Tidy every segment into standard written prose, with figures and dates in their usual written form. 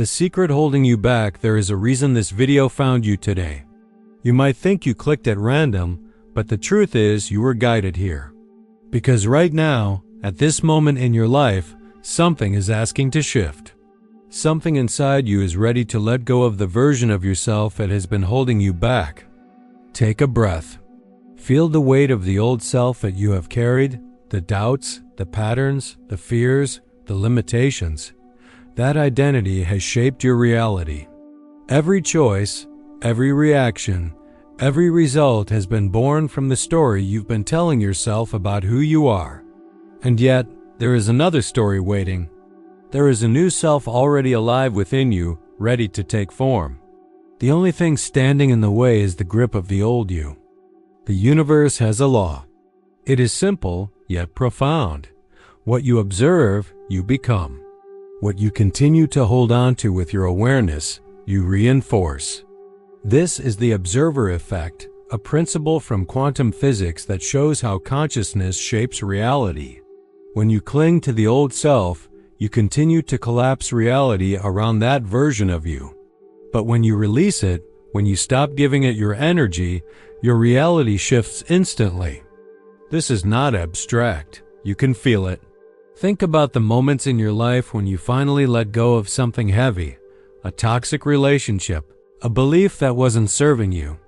The secret holding you back. There is a reason this video found you today. You might think you clicked at random, but the truth is you were guided here. Because right now, at this moment in your life, something is asking to shift. Something inside you is ready to let go of the version of yourself that has been holding you back. Take a breath. Feel the weight of the old self that you have carried, the doubts, the patterns, the fears, the limitations. That identity has shaped your reality. Every choice, every reaction, every result has been born from the story you've been telling yourself about who you are. And yet, there is another story waiting. There is a new self already alive within you, ready to take form. The only thing standing in the way is the grip of the old you. The universe has a law. It is simple, yet profound. What you observe, you become. What you continue to hold on to with your awareness, you reinforce. This is the observer effect, a principle from quantum physics that shows how consciousness shapes reality. When you cling to the old self, you continue to collapse reality around that version of you. But when you release it, when you stop giving it your energy, your reality shifts instantly. This is not abstract. You can feel it. Think about the moments in your life when you finally let go of something heavy, a toxic relationship, a belief that wasn't serving you,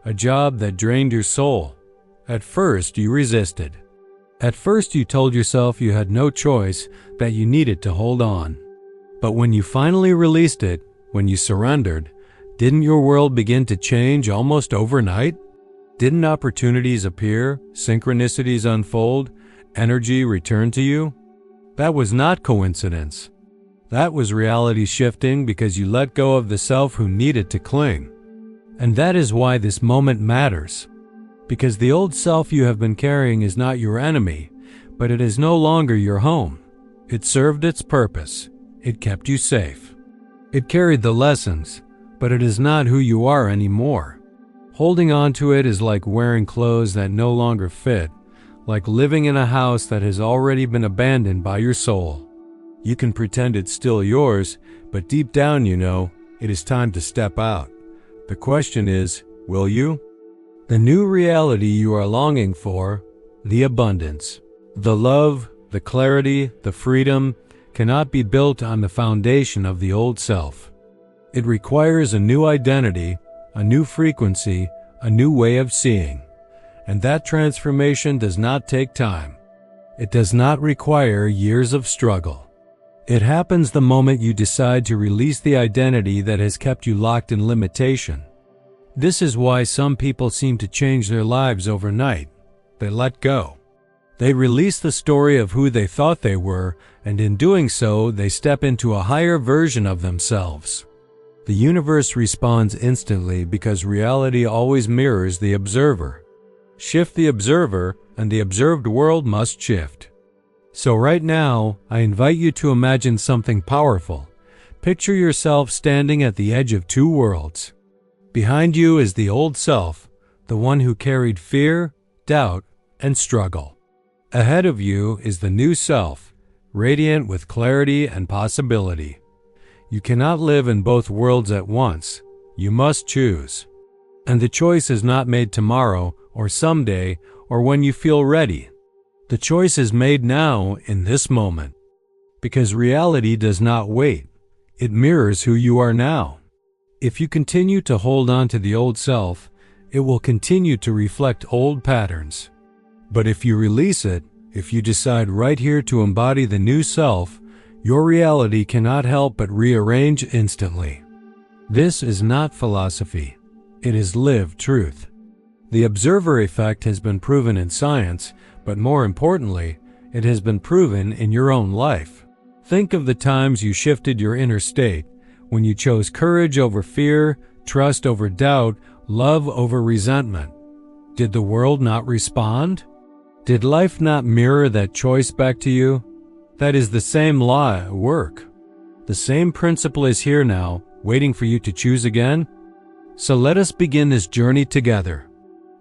a job that drained your soul. At first, you resisted. At first, you told yourself you had no choice, that you needed to hold on. But when you finally released it, when you surrendered, didn't your world begin to change almost overnight? Didn't opportunities appear, synchronicities unfold, energy return to you? That was not coincidence. That was reality shifting because you let go of the self who needed to cling. And that is why this moment matters. Because the old self you have been carrying is not your enemy, but it is no longer your home. It served its purpose. It kept you safe. It carried the lessons, but it is not who you are anymore. Holding on to it is like wearing clothes that no longer fit, like living in a house that has already been abandoned by your soul. You can pretend it's still yours, but deep down you know it is time to step out. The question is, will you? The new reality you are longing for, the abundance, the love, the clarity, the freedom, cannot be built on the foundation of the old self. It requires a new identity, a new frequency, a new way of seeing. And that transformation does not take time. It does not require years of struggle. It happens the moment you decide to release the identity that has kept you locked in limitation. This is why some people seem to change their lives overnight. They let go. They release the story of who they thought they were, and in doing so, they step into a higher version of themselves. The universe responds instantly because reality always mirrors the observer. Shift the observer, and the observed world must shift. So right now, I invite you to imagine something powerful. Picture yourself standing at the edge of two worlds. Behind you is the old self, the one who carried fear, doubt, and struggle. Ahead of you is the new self, radiant with clarity and possibility. You cannot live in both worlds at once. You must choose. And the choice is not made tomorrow or someday or when you feel ready. The choice is made now in this moment. Because reality does not wait. It mirrors who you are now. If you continue to hold on to the old self, it will continue to reflect old patterns. But if you release it, if you decide right here to embody the new self, your reality cannot help but rearrange instantly. This is not philosophy. It is lived truth. The observer effect has been proven in science, but more importantly, it has been proven in your own life. Think of the times you shifted your inner state, when you chose courage over fear, trust over doubt, love over resentment. Did the world not respond? Did life not mirror that choice back to you? That is the same law at work. The same principle is here now, waiting for you to choose again. So let us begin this journey together.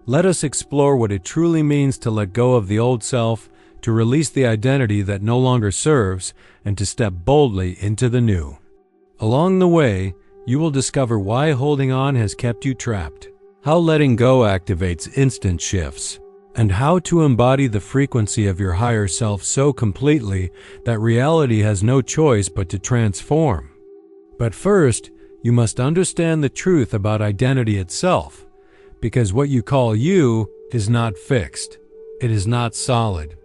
Let us explore what it truly means to let go of the old self, to release the identity that no longer serves, and to step boldly into the new. Along the way, you will discover why holding on has kept you trapped, how letting go activates instant shifts, and how to embody the frequency of your higher self so completely that reality has no choice but to transform. But first, you must understand the truth about identity itself, because what you call you is not fixed. It is not solid.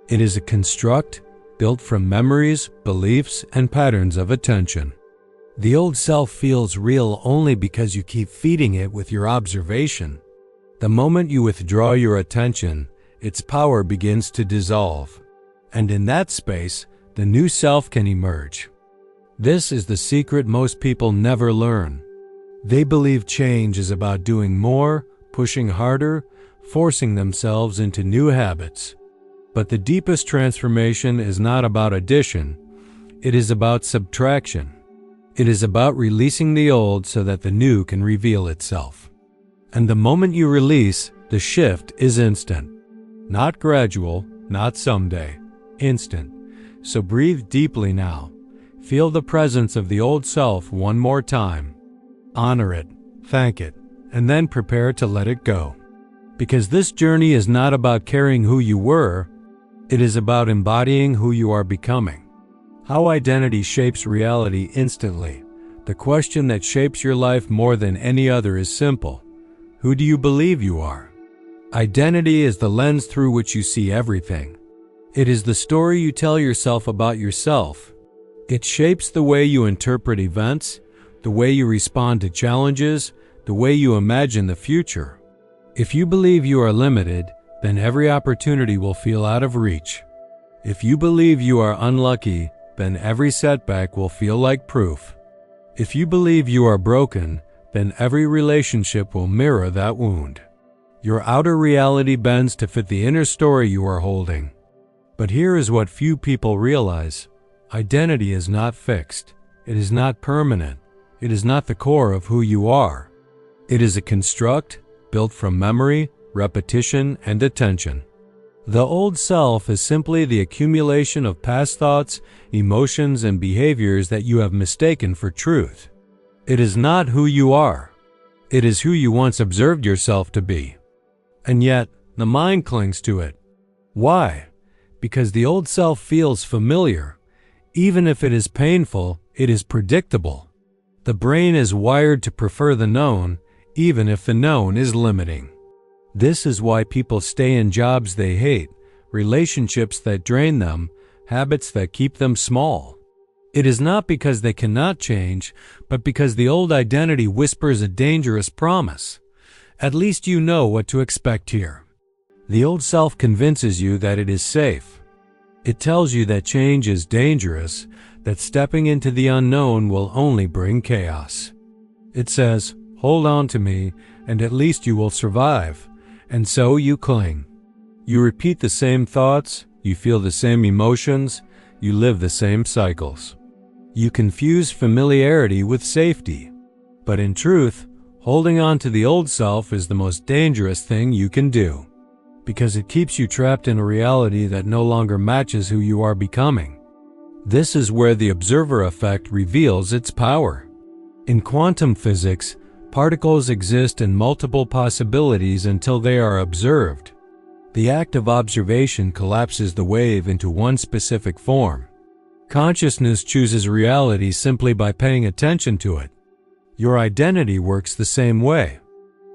It is a construct built from memories, beliefs, and patterns of attention. The old self feels real only because you keep feeding it with your observation. The moment you withdraw your attention, its power begins to dissolve. And in that space, the new self can emerge. This is the secret most people never learn. They believe change is about doing more, pushing harder, forcing themselves into new habits. But the deepest transformation is not about addition. It is about subtraction. It is about releasing the old so that the new can reveal itself. And the moment you release, the shift is instant. Not gradual, not someday. Instant. So breathe deeply now. Feel the presence of the old self one more time. Honor it, thank it, and then prepare to let it go. Because this journey is not about carrying who you were, it is about embodying who you are becoming. How identity shapes reality instantly. The question that shapes your life more than any other is simple. Who do you believe you are? Identity is the lens through which you see everything. It is the story you tell yourself about yourself. It shapes the way you interpret events, the way you respond to challenges, the way you imagine the future. If you believe you are limited, then every opportunity will feel out of reach. If you believe you are unlucky, then every setback will feel like proof. If you believe you are broken, then every relationship will mirror that wound. Your outer reality bends to fit the inner story you are holding. But here is what few people realize. Identity is not fixed. It is not permanent. It is not the core of who you are. It is a construct built from memory, repetition, and attention. The old self is simply the accumulation of past thoughts, emotions, and behaviors that you have mistaken for truth. It is not who you are. It is who you once observed yourself to be. And yet, the mind clings to it. Why? Because the old self feels familiar. Even if it is painful, it is predictable. The brain is wired to prefer the known, even if the known is limiting. This is why people stay in jobs they hate, relationships that drain them, habits that keep them small. It is not because they cannot change, but because the old identity whispers a dangerous promise. At least you know what to expect here. The old self convinces you that it is safe. It tells you that change is dangerous, that stepping into the unknown will only bring chaos. It says, hold on to me, and at least you will survive. And so you cling. You repeat the same thoughts, you feel the same emotions, you live the same cycles. You confuse familiarity with safety. But in truth, holding on to the old self is the most dangerous thing you can do, because it keeps you trapped in a reality that no longer matches who you are becoming. This is where the observer effect reveals its power. In quantum physics, particles exist in multiple possibilities until they are observed. The act of observation collapses the wave into one specific form. Consciousness chooses reality simply by paying attention to it. Your identity works the same way.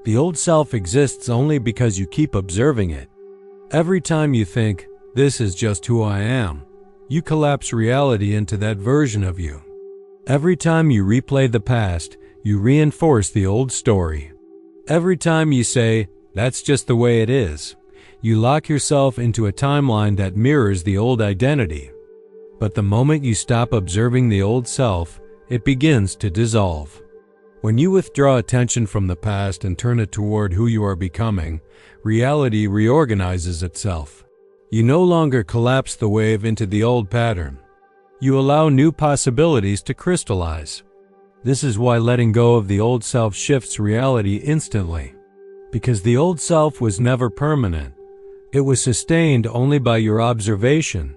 The old self exists only because you keep observing it. Every time you think, this is just who I am, you collapse reality into that version of you. Every time you replay the past, you reinforce the old story. Every time you say, that's just the way it is, you lock yourself into a timeline that mirrors the old identity. But the moment you stop observing the old self, it begins to dissolve. When you withdraw attention from the past and turn it toward who you are becoming, reality reorganizes itself. You no longer collapse the wave into the old pattern. You allow new possibilities to crystallize. This is why letting go of the old self shifts reality instantly. Because the old self was never permanent. It was sustained only by your observation.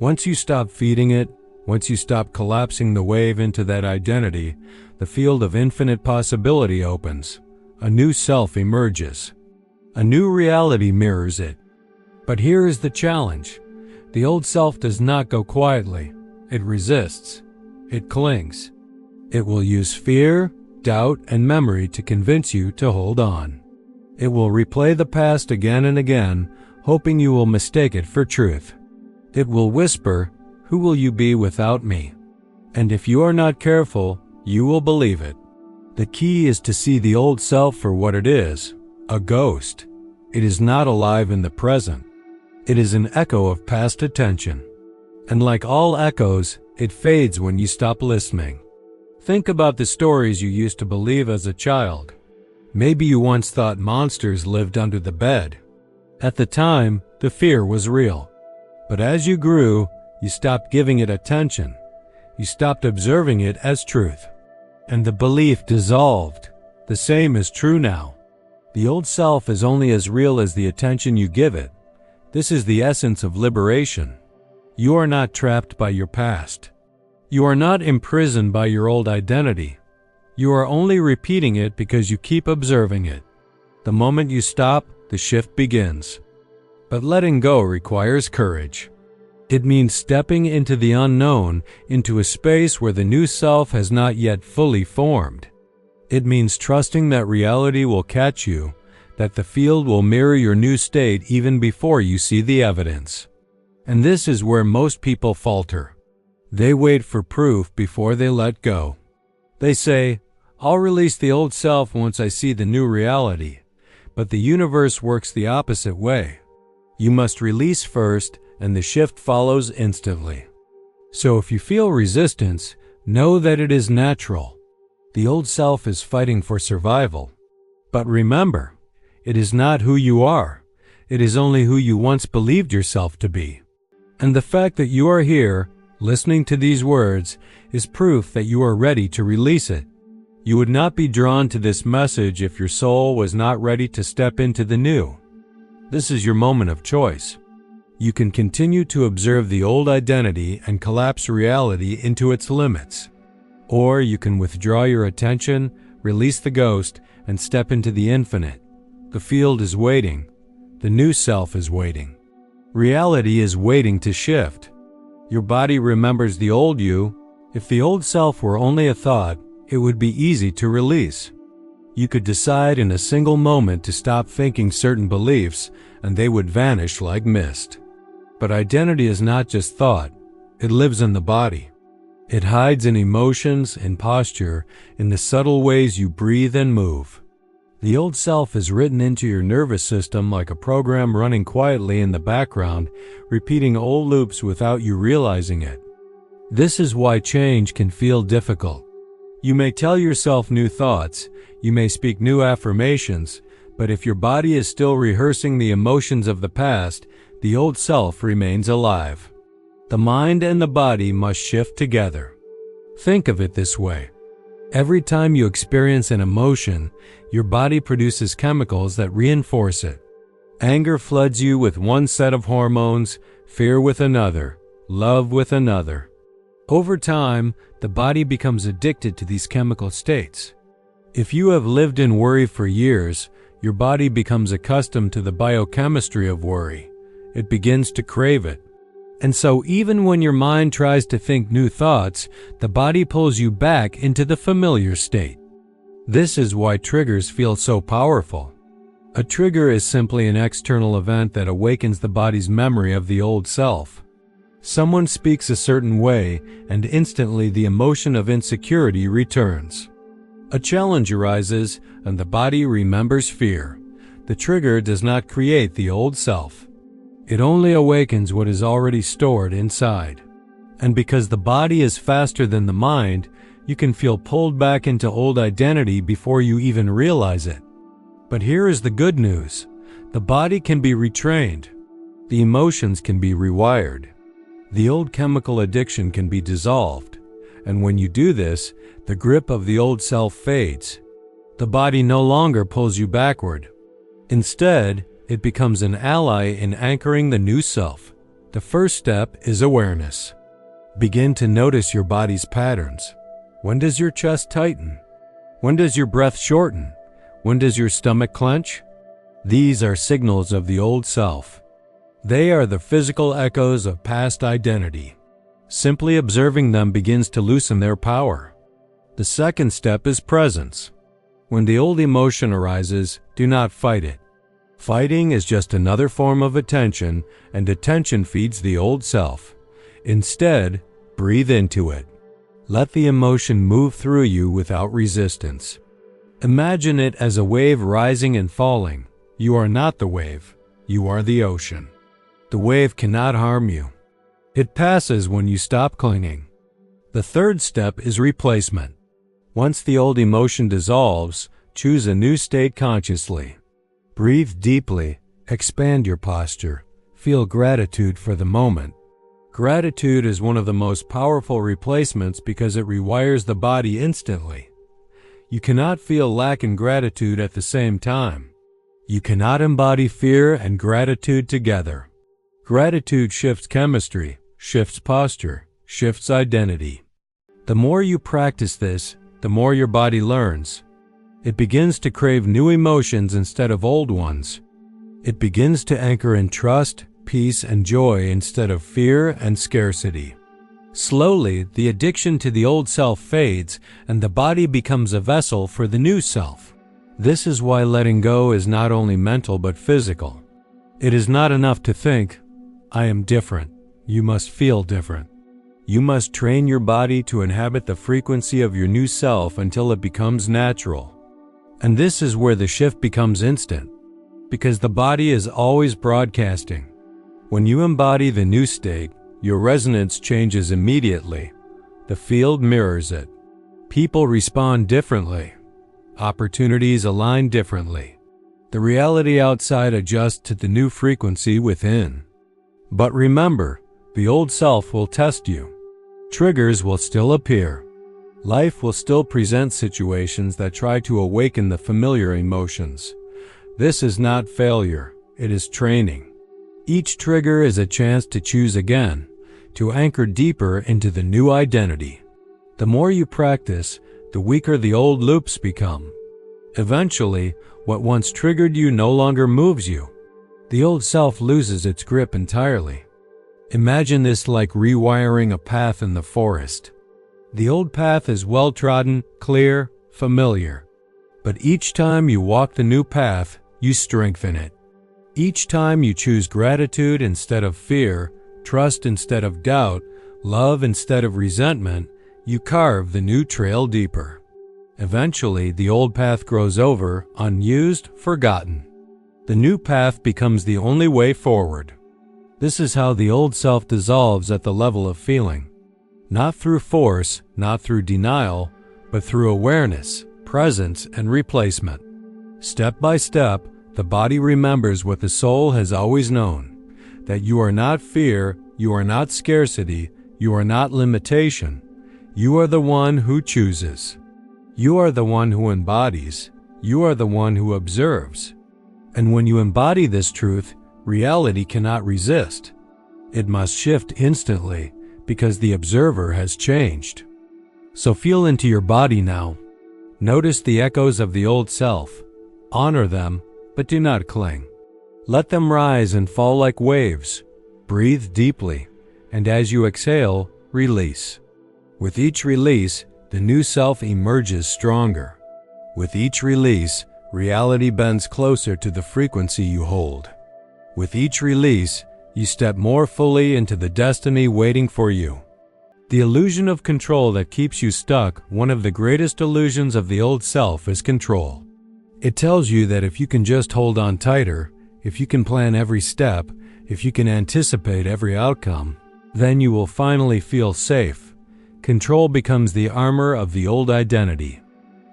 Once you stop feeding it, Once you stop collapsing the wave into that identity, the field of infinite possibility opens. A new self emerges. A new reality mirrors it. But here is the challenge. The old self does not go quietly. It resists. It clings. It will use fear, doubt, and memory to convince you to hold on. It will replay the past again and again, hoping you will mistake it for truth. It will whisper, "Who will you be without me?" And if you are not careful, you will believe it. The key is to see the old self for what it is, a ghost. It is not alive in the present. It is an echo of past attention. And like all echoes, it fades when you stop listening. Think about the stories you used to believe as a child. Maybe you once thought monsters lived under the bed. At the time, the fear was real. But as you grew, you stopped giving it attention. You stopped observing it as truth. And the belief dissolved. The same is true now. The old self is only as real as the attention you give it. This is the essence of liberation. You are not trapped by your past. You are not imprisoned by your old identity. You are only repeating it because you keep observing it. The moment you stop, the shift begins. But letting go requires courage. It means stepping into the unknown, into a space where the new self has not yet fully formed. It means trusting that reality will catch you, that the field will mirror your new state even before you see the evidence. And this is where most people falter. They wait for proof before they let go. They say, "I'll release the old self once I see the new reality." But the universe works the opposite way. You must release first, and the shift follows instantly. So if you feel resistance, know that it is natural. The old self is fighting for survival. But remember, it is not who you are. It is only who you once believed yourself to be. And the fact that you are here, listening to these words, is proof that you are ready to release it. You would not be drawn to this message if your soul was not ready to step into the new. This is your moment of choice. You can continue to observe the old identity and collapse reality into its limits. Or you can withdraw your attention, release the ghost, and step into the infinite. The field is waiting. The new self is waiting. Reality is waiting to shift. Your body remembers the old you. If the old self were only a thought, it would be easy to release. You could decide in a single moment to stop thinking certain beliefs, and they would vanish like mist. But identity is not just thought. It lives in the body. It hides in emotions, in posture, in the subtle ways you breathe and move. The old self is written into your nervous system like a program running quietly in the background, repeating old loops without you realizing it. This is why change can feel difficult. You may tell yourself new thoughts, you may speak new affirmations, but if your body is still rehearsing the emotions of the past, the old self remains alive. The mind and the body must shift together. Think of it this way. Every time you experience an emotion, your body produces chemicals that reinforce it. Anger floods you with one set of hormones, fear with another, love with another. Over time, the body becomes addicted to these chemical states. If you have lived in worry for years, your body becomes accustomed to the biochemistry of worry. It begins to crave it. And so even when your mind tries to think new thoughts, the body pulls you back into the familiar state. This is why triggers feel so powerful. A trigger is simply an external event that awakens the body's memory of the old self. Someone speaks a certain way, and instantly the emotion of insecurity returns. A challenge arises, and the body remembers fear. The trigger does not create the old self. It only awakens what is already stored inside. And because the body is faster than the mind, you can feel pulled back into old identity before you even realize it. But here is the good news. The body can be retrained. The emotions can be rewired. The old chemical addiction can be dissolved. And when you do this, the grip of the old self fades. The body no longer pulls you backward. Instead, it becomes an ally in anchoring the new self. The first step is awareness. Begin to notice your body's patterns. When does your chest tighten? When does your breath shorten? When does your stomach clench? These are signals of the old self. They are the physical echoes of past identity. Simply observing them begins to loosen their power. The second step is presence. When the old emotion arises, do not fight it. Fighting is just another form of attention, and attention feeds the old self. Instead, breathe into it. Let the emotion move through you without resistance. Imagine it as a wave rising and falling. You are not the wave. You are the ocean. The wave cannot harm you. It passes when you stop clinging. The third step is replacement. Once the old emotion dissolves, choose a new state consciously. Breathe deeply, expand your posture, feel gratitude for the moment. Gratitude is one of the most powerful replacements because it rewires the body instantly. You cannot feel lack and gratitude at the same time. You cannot embody fear and gratitude together. Gratitude shifts chemistry, shifts posture, shifts identity. The more you practice this, the more your body learns. It begins to crave new emotions instead of old ones. It begins to anchor in trust, peace, and joy instead of fear and scarcity. Slowly, the addiction to the old self fades, and the body becomes a vessel for the new self. This is why letting go is not only mental but physical. It is not enough to think, "I am different." You must feel different. You must train your body to inhabit the frequency of your new self until it becomes natural. And this is where the shift becomes instant, because the body is always broadcasting. When you embody the new state, your resonance changes immediately. The field mirrors it. People respond differently. Opportunities align differently. The reality outside adjusts to the new frequency within. But remember, the old self will test you. Triggers will still appear. Life will still present situations that try to awaken the familiar emotions. This is not failure, it is training. Each trigger is a chance to choose again, to anchor deeper into the new identity. The more you practice, the weaker the old loops become. Eventually, what once triggered you no longer moves you. The old self loses its grip entirely. Imagine this like rewiring a path in the forest. The old path is well-trodden, clear, familiar. But each time you walk the new path, you strengthen it. Each time you choose gratitude instead of fear, trust instead of doubt, love instead of resentment, you carve the new trail deeper. Eventually, the old path grows over, unused, forgotten. The new path becomes the only way forward. This is how the old self dissolves at the level of feeling. Not through force, not through denial, but through awareness, presence, and replacement. Step by step, the body remembers what the soul has always known, that you are not fear, you are not scarcity, you are not limitation. You are the one who chooses. You are the one who embodies. You are the one who observes. And when you embody this truth, reality cannot resist. It must shift instantly because the observer has changed. So feel into your body now. Notice the echoes of the old self. Honor them, but do not cling. Let them rise and fall like waves. Breathe deeply, and as you exhale, release. With each release, the new self emerges stronger. With each release, reality bends closer to the frequency you hold. With each release, you step more fully into the destiny waiting for you. The illusion of control that keeps you stuck, one of the greatest illusions of the old self, is control. It tells you that if you can just hold on tighter, if you can plan every step, if you can anticipate every outcome, then you will finally feel safe. Control becomes the armor of the old identity.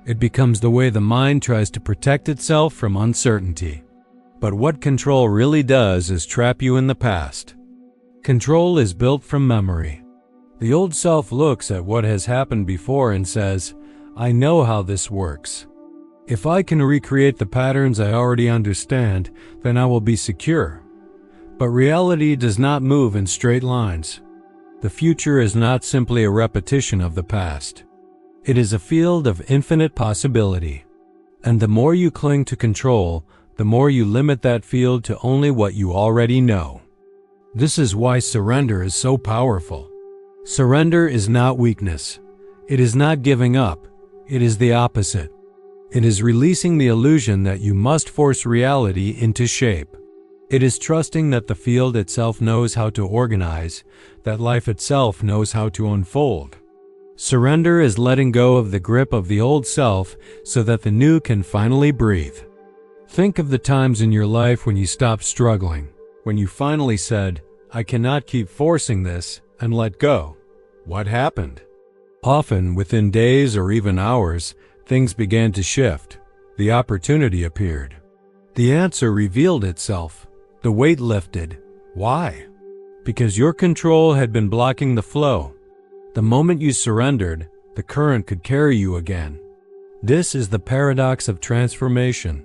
It becomes the way the mind tries to protect itself from uncertainty. But what control really does is trap you in the past. Control is built from memory. The old self looks at what has happened before and says, "I know how this works. If I can recreate the patterns I already understand, then I will be secure." But reality does not move in straight lines. The future is not simply a repetition of the past. It is a field of infinite possibility. And the more you cling to control, the more you limit that field to only what you already know. This is why surrender is so powerful. Surrender is not weakness. It is not giving up. It is the opposite. It is releasing the illusion that you must force reality into shape. It is trusting that the field itself knows how to organize, that life itself knows how to unfold. Surrender is letting go of the grip of the old self so that the new can finally breathe. Think of the times in your life when you stopped struggling, when you finally said, "I cannot keep forcing this," and let go. What happened? Often, within days or even hours, things began to shift. The opportunity appeared. The answer revealed itself. The weight lifted. Why? Because your control had been blocking the flow. The moment you surrendered, the current could carry you again. This is the paradox of transformation.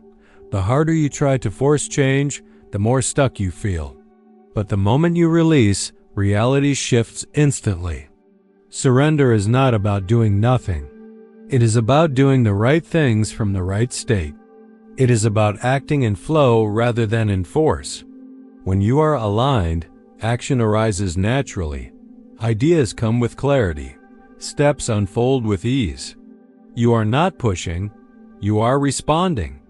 The harder you try to force change, the more stuck you feel. But the moment you release, reality shifts instantly. Surrender is not about doing nothing. It is about doing the right things from the right state. It is about acting in flow rather than in force. When you are aligned, action arises naturally. Ideas come with clarity. Steps unfold with ease. You are not pushing. You are responding.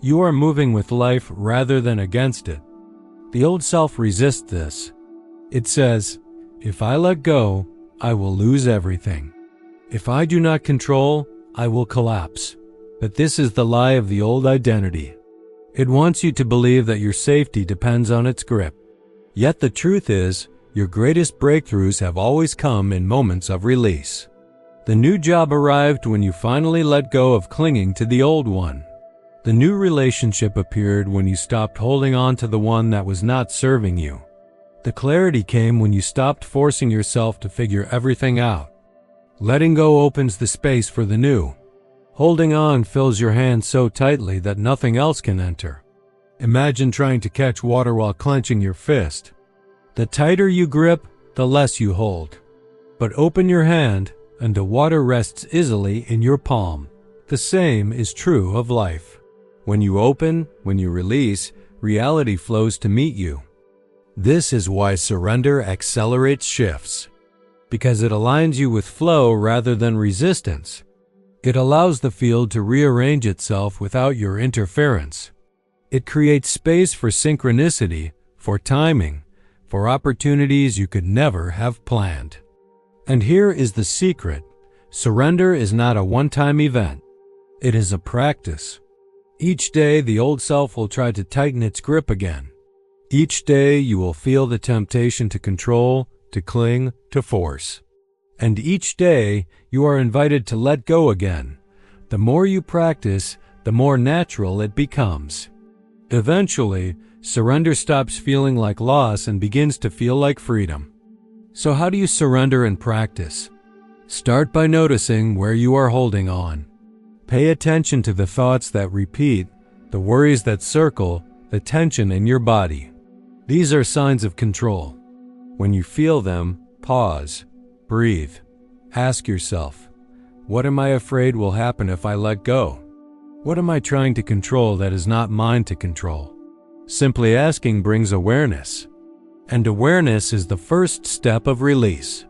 You are moving with life rather than against it. The old self resists this. It says, "If I let go, I will lose everything. If I do not control, I will collapse." But this is the lie of the old identity. It wants you to believe that your safety depends on its grip. Yet the truth is, your greatest breakthroughs have always come in moments of release. The new job arrived when you finally let go of clinging to the old one. The new relationship appeared when you stopped holding on to the one that was not serving you. The clarity came when you stopped forcing yourself to figure everything out. Letting go opens the space for the new. Holding on fills your hand so tightly that nothing else can enter. Imagine trying to catch water while clenching your fist. The tighter you grip, the less you hold. But open your hand, and the water rests easily in your palm. The same is true of life. When you open, when you release, reality flows to meet you. This is why surrender accelerates shifts. Because it aligns you with flow rather than resistance. It allows the field to rearrange itself without your interference. It creates space for synchronicity, for timing, for opportunities you could never have planned. And here is the secret. Surrender is not a one-time event. It is a practice. Each day, the old self will try to tighten its grip again. Each day, you will feel the temptation to control, to cling, to force. And each day, you are invited to let go again. The more you practice, the more natural it becomes. Eventually, surrender stops feeling like loss and begins to feel like freedom. So how do you surrender in practice? Start by noticing where you are holding on. Pay attention to the thoughts that repeat, the worries that circle, the tension in your body. These are signs of control. When you feel them, pause, breathe. Ask yourself, what am I afraid will happen if I let go? What am I trying to control that is not mine to control? Simply asking brings awareness. And awareness is the first step of release.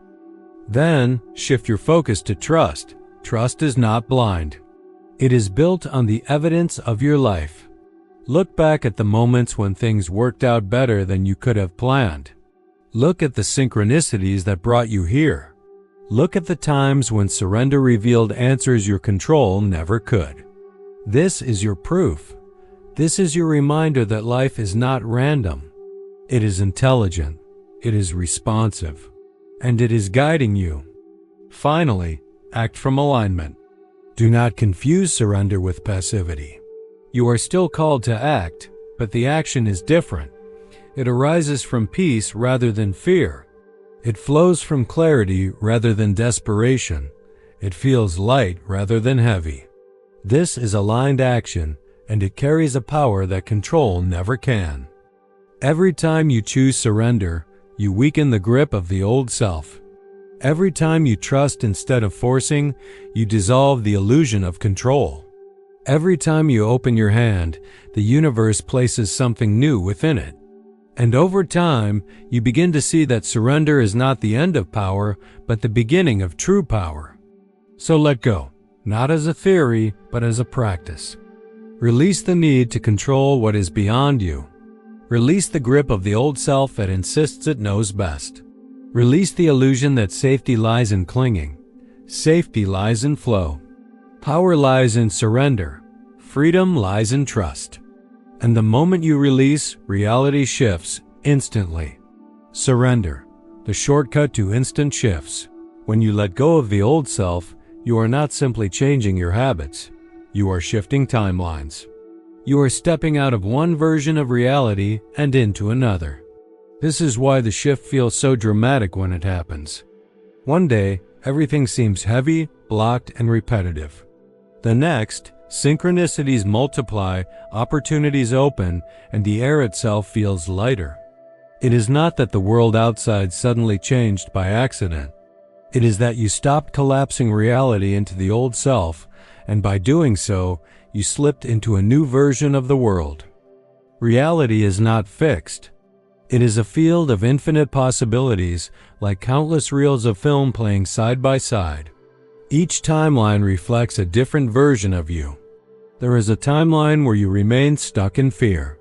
Then, shift your focus to trust. Trust is not blind. It is built on the evidence of your life. Look back at the moments when things worked out better than you could have planned. Look at the synchronicities that brought you here. Look at the times when surrender revealed answers your control never could. This is your proof. This is your reminder that life is not random. It is intelligent. It is responsive. And it is guiding you. Finally, act from alignment. Do not confuse surrender with passivity. You are still called to act, but the action is different. It arises from peace rather than fear. It flows from clarity rather than desperation. It feels light rather than heavy. This is aligned action, and it carries a power that control never can. Every time you choose surrender, you weaken the grip of the old self. Every time you trust instead of forcing, you dissolve the illusion of control. Every time you open your hand, the universe places something new within it. And over time, you begin to see that surrender is not the end of power, but the beginning of true power. So let go, not as a theory, but as a practice. Release the need to control what is beyond you. Release the grip of the old self that insists it knows best. Release the illusion that safety lies in clinging. Safety lies in flow. Power lies in surrender. Freedom lies in trust. And the moment you release, reality shifts instantly. Surrender, the shortcut to instant shifts. When you let go of the old self, you are not simply changing your habits. You are shifting timelines. You are stepping out of one version of reality and into another. This is why the shift feels so dramatic when it happens. One day, everything seems heavy, blocked, and repetitive. The next, synchronicities multiply, opportunities open, and the air itself feels lighter. It is not that the world outside suddenly changed by accident. It is that you stopped collapsing reality into the old self, and by doing so, you slipped into a new version of the world. Reality is not fixed. It is a field of infinite possibilities, like countless reels of film playing side by side. Each timeline reflects a different version of you. There is a timeline where you remain stuck in fear.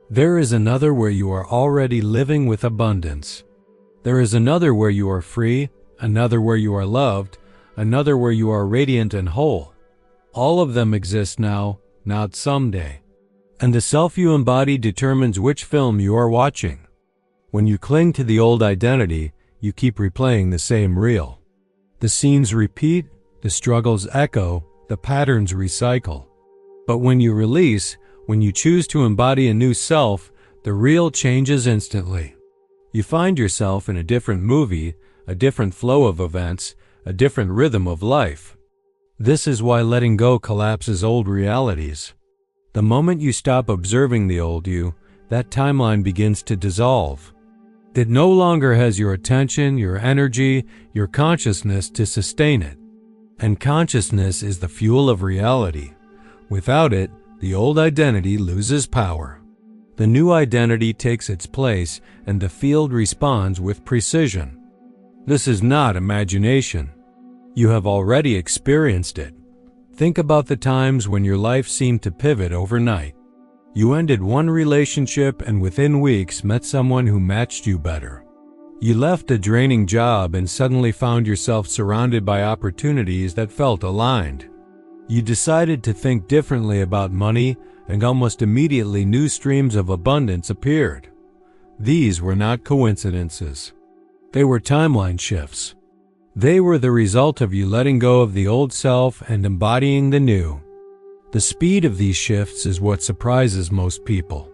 There is another where you are already living with abundance. There is another where you are free, another where you are loved, another where you are radiant and whole. All of them exist now, not someday. And the self you embody determines which film you are watching. When you cling to the old identity, you keep replaying the same reel. The scenes repeat, the struggles echo, the patterns recycle. But when you release, when you choose to embody a new self, the reel changes instantly. You find yourself in a different movie, a different flow of events, a different rhythm of life. This is why letting go collapses old realities. The moment you stop observing the old you, that timeline begins to dissolve. It no longer has your attention, your energy, your consciousness to sustain it. And consciousness is the fuel of reality. Without it, the old identity loses power. The new identity takes its place, and the field responds with precision. This is not imagination. You have already experienced it. Think about the times when your life seemed to pivot overnight. You ended one relationship and within weeks met someone who matched you better. You left a draining job and suddenly found yourself surrounded by opportunities that felt aligned. You decided to think differently about money, and almost immediately new streams of abundance appeared. These were not coincidences. They were timeline shifts. They were the result of you letting go of the old self and embodying the new. The speed of these shifts is what surprises most people.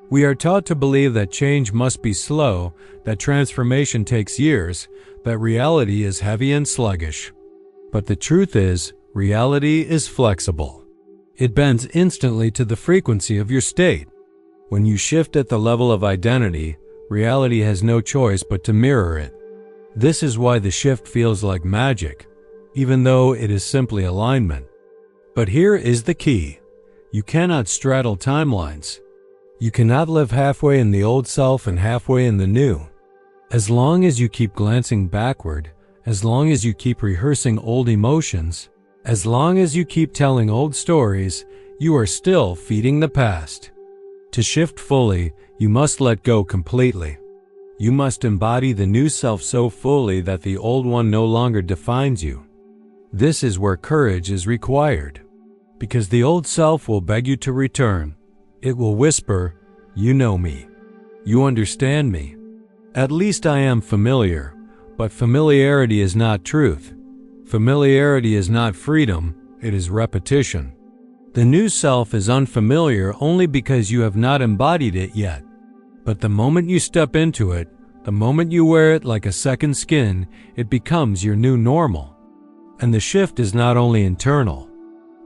We are taught to believe that change must be slow, that transformation takes years, that reality is heavy and sluggish. But the truth is, reality is flexible. It bends instantly to the frequency of your state. When you shift at the level of identity, reality has no choice but to mirror it. This is why the shift feels like magic, even though it is simply alignment. But here is the key. You cannot straddle timelines. You cannot live halfway in the old self and halfway in the new. As long as you keep glancing backward, as long as you keep rehearsing old emotions, as long as you keep telling old stories, you are still feeding the past. To shift fully, you must let go completely. You must embody the new self so fully that the old one no longer defines you. This is where courage is required. Because the old self will beg you to return. It will whisper, "You know me. You understand me. At least I am familiar." But familiarity is not truth. Familiarity is not freedom, it is repetition. The new self is unfamiliar only because you have not embodied it yet. But the moment you step into it, the moment you wear it like a second skin, it becomes your new normal. And the shift is not only internal.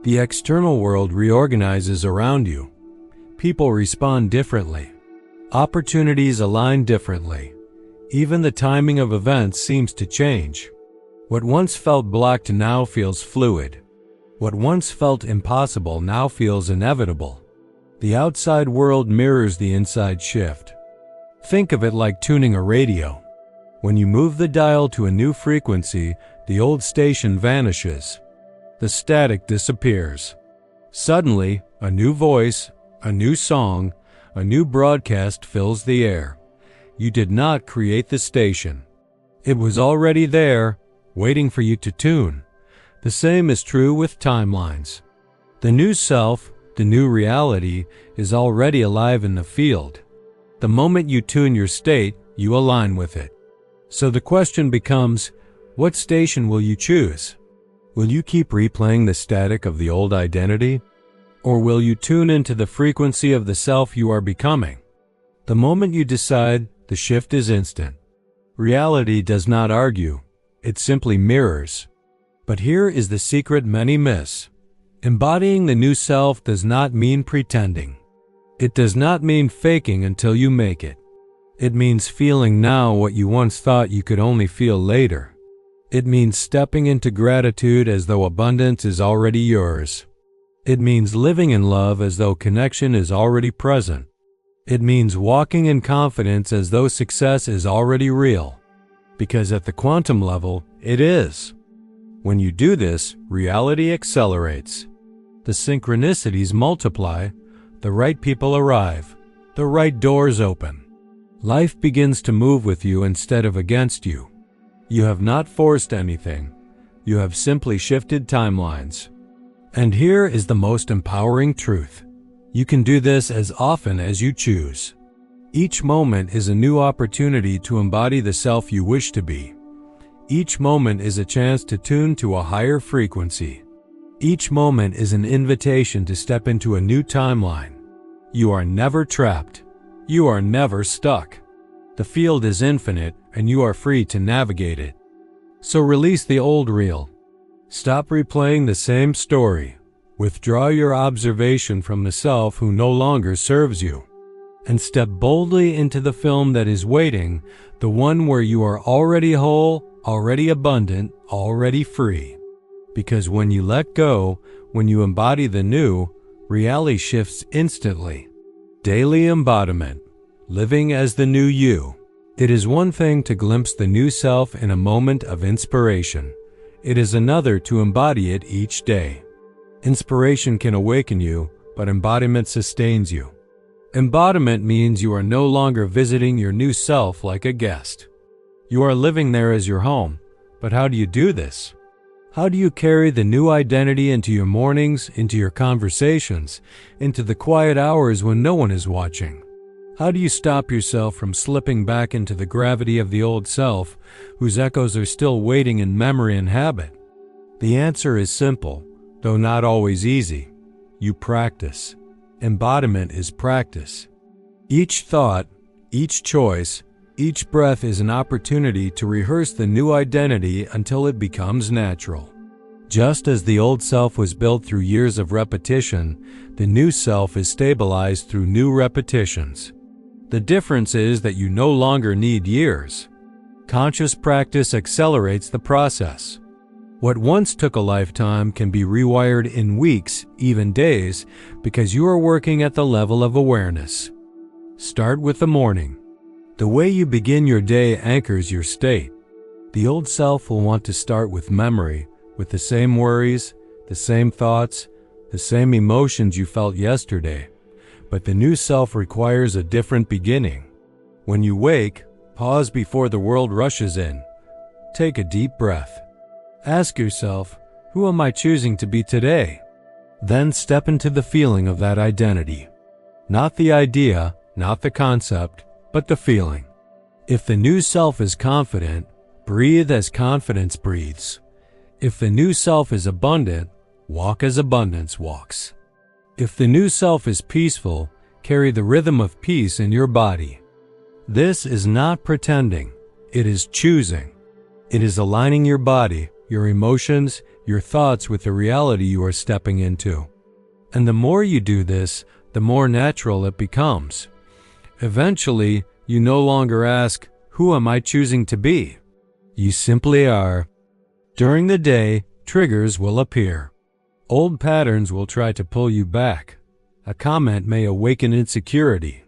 The external world reorganizes around you. People respond differently. Opportunities align differently. Even the timing of events seems to change. What once felt blocked now feels fluid. What once felt impossible now feels inevitable. The outside world mirrors the inside shift. Think of it like tuning a radio. When you move the dial to a new frequency, the old station vanishes. The static disappears. Suddenly, a new voice, a new song, a new broadcast fills the air. You did not create the station. It was already there, waiting for you to tune. The same is true with timelines. The new self, the new reality, is already alive in the field. The moment you tune your state, you align with it. So the question becomes, what station will you choose? Will you keep replaying the static of the old identity? Or will you tune into the frequency of the self you are becoming? The moment you decide, the shift is instant. Reality does not argue. It simply mirrors. But here is the secret many miss. Embodying the new self does not mean pretending. It does not mean faking until you make it. It means feeling now what you once thought you could only feel later. It means stepping into gratitude as though abundance is already yours. It means living in love as though connection is already present. It means walking in confidence as though success is already real. Because at the quantum level, it is. When you do this, reality accelerates. The synchronicities multiply, the right people arrive, the right doors open. Life begins to move with you instead of against you. You have not forced anything. You have simply shifted timelines. And here is the most empowering truth. You can do this as often as you choose. Each moment is a new opportunity to embody the self you wish to be. Each moment is a chance to tune to a higher frequency. Each moment is an invitation to step into a new timeline. You are never trapped. You are never stuck. The field is infinite, and you are free to navigate it. So release the old reel. Stop replaying the same story. Withdraw your observation from the self who no longer serves you. And step boldly into the film that is waiting, the one where you are already whole, already abundant, already free. Because when you let go, when you embody the new, reality shifts instantly. Daily embodiment. Living as the new you. It is one thing to glimpse the new self in a moment of inspiration. It is another to embody it each day. Inspiration can awaken you, but embodiment sustains you. Embodiment means you are no longer visiting your new self like a guest. You are living there as your home. But how do you do this? How do you carry the new identity into your mornings, into your conversations, into the quiet hours when no one is watching? How do you stop yourself from slipping back into the gravity of the old self, whose echoes are still waiting in memory and habit? The answer is simple, though not always easy. You practice. Embodiment is practice. Each thought, each choice, each breath is an opportunity to rehearse the new identity until it becomes natural. Just as the old self was built through years of repetition, the new self is stabilized through new repetitions. The difference is that you no longer need years. Conscious practice accelerates the process. What once took a lifetime can be rewired in weeks, even days, because you are working at the level of awareness. Start with the morning. The way you begin your day anchors your state. The old self will want to start with memory, with the same worries, the same thoughts, the same emotions you felt yesterday. But the new self requires a different beginning. When you wake, pause before the world rushes in. Take a deep breath. Ask yourself, who am I choosing to be today? Then step into the feeling of that identity. Not the idea, not the concept, but the feeling. If the new self is confident, breathe as confidence breathes. If the new self is abundant, walk as abundance walks. If the new self is peaceful, carry the rhythm of peace in your body. This is not pretending. It is choosing. It is aligning your body, your emotions, your thoughts with the reality you are stepping into. And the more you do this, the more natural it becomes. Eventually, you no longer ask, Who am I choosing to be? You simply are. During the day, triggers will appear. Old patterns will try to pull you back. A comment may awaken insecurity.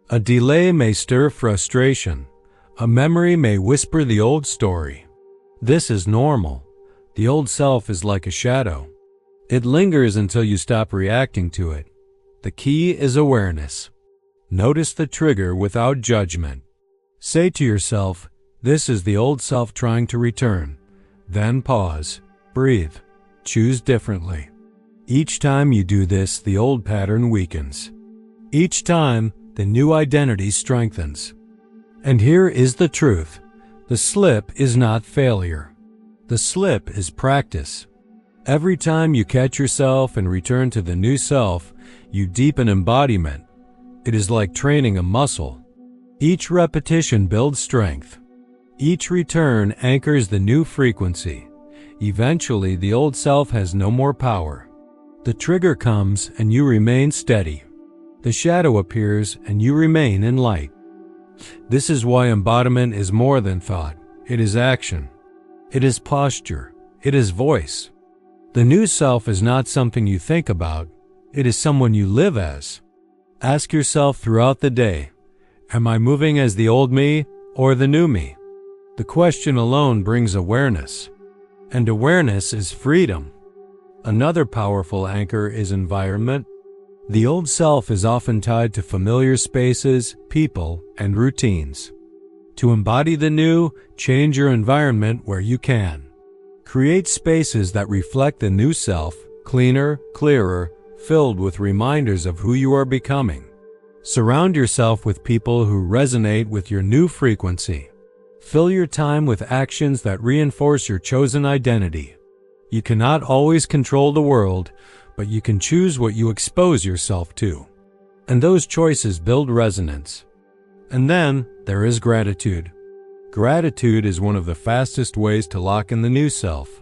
A delay may stir frustration. A memory may whisper the old story. This is normal. The old self is like a shadow. It lingers until you stop reacting to it. The key is awareness. Notice the trigger without judgment. Say to yourself, "This is the old self trying to return." Then pause, breathe, choose differently. Each time you do this, the old pattern weakens. Each time, the new identity strengthens. And here is the truth. The slip is not failure. The slip is practice. Every time you catch yourself and return to the new self, you deepen embodiment. It is like training a muscle. Each repetition builds strength. Each return anchors the new frequency. Eventually, the old self has no more power. The trigger comes and you remain steady. The shadow appears and you remain in light. This is why embodiment is more than thought. It is action. It is posture. It is voice. The new self is not something you think about. It is someone you live as. Ask yourself throughout the day, am I moving as the old me or the new me? The question alone brings awareness. And awareness is freedom. Another powerful anchor is environment. The old self is often tied to familiar spaces, people, and routines. To embody the new, change your environment where you can. Create spaces that reflect the new self, cleaner, clearer, filled with reminders of who you are becoming. Surround yourself with people who resonate with your new frequency. Fill your time with actions that reinforce your chosen identity. You cannot always control the world, but you can choose what you expose yourself to. And those choices build resonance. And then there is gratitude. Gratitude is one of the fastest ways to lock in the new self.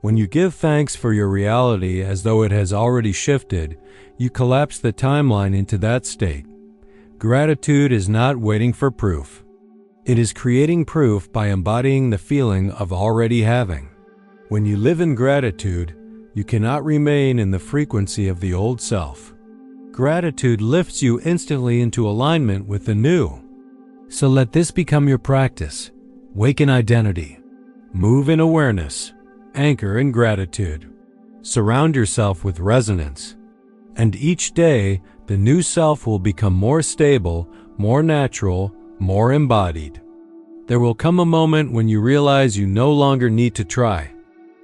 When you give thanks for your reality as though it has already shifted, you collapse the timeline into that state. Gratitude is not waiting for proof. It is creating proof by embodying the feeling of already having. When you live in gratitude, you cannot remain in the frequency of the old self. Gratitude lifts you instantly into alignment with the new. So let this become your practice. Waken identity. Move in awareness. Anchor in gratitude. Surround yourself with resonance. And each day, the new self will become more stable, more natural, more embodied. There will come a moment when you realize you no longer need to try.